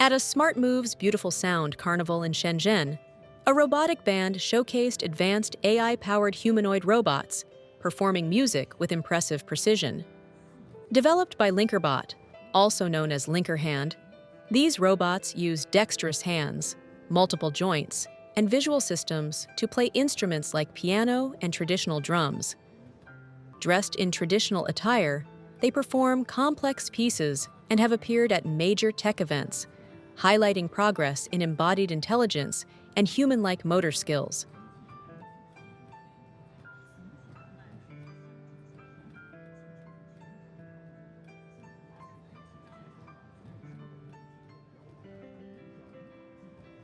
At a Smart Moves Beautiful Sound Carnival in Shenzhen, a robotic band showcased advanced AI-powered humanoid robots, performing music with impressive precision. Developed by Linkerbot, also known as LinkerHand, these robots use dexterous hands, multiple joints, and visual systems to play instruments like piano and traditional drums. Dressed in traditional attire, they perform complex pieces and have appeared at major tech events, highlighting progress in embodied intelligence and human-like motor skills.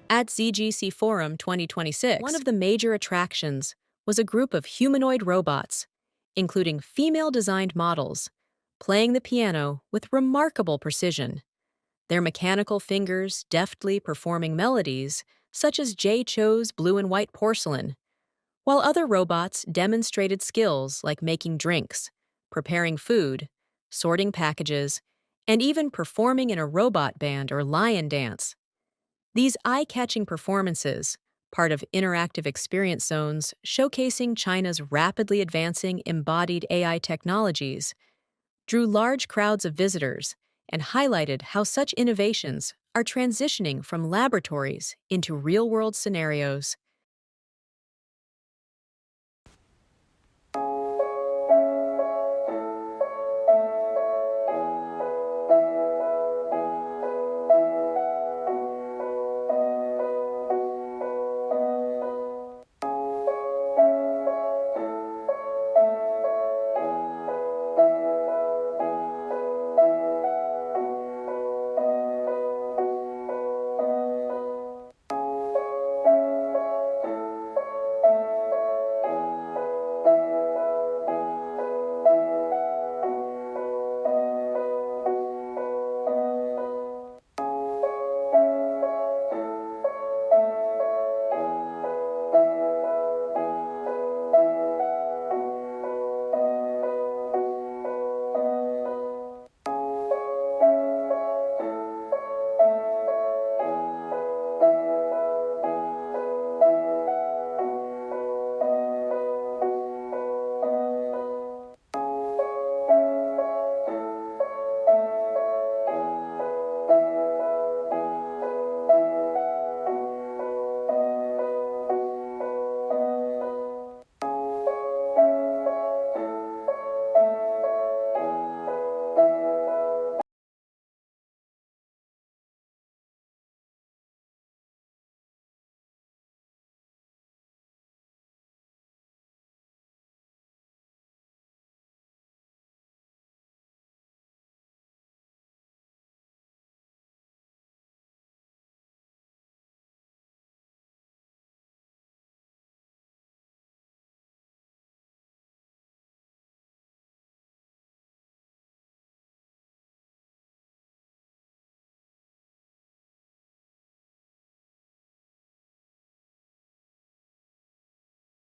At ZGC Forum 2026, one of the major attractions was a group of humanoid robots, including female-designed models, playing the piano with remarkable precision. Their mechanical fingers deftly performing melodies such as Jay Cho's Blue and White Porcelain, while other robots demonstrated skills like making drinks, preparing food, sorting packages, and even performing in a robot band or lion dance. These eye-catching performances, part of interactive experience zones showcasing China's rapidly advancing embodied AI technologies, drew large crowds of visitors and highlighted how such innovations are transitioning from laboratories into real-world scenarios.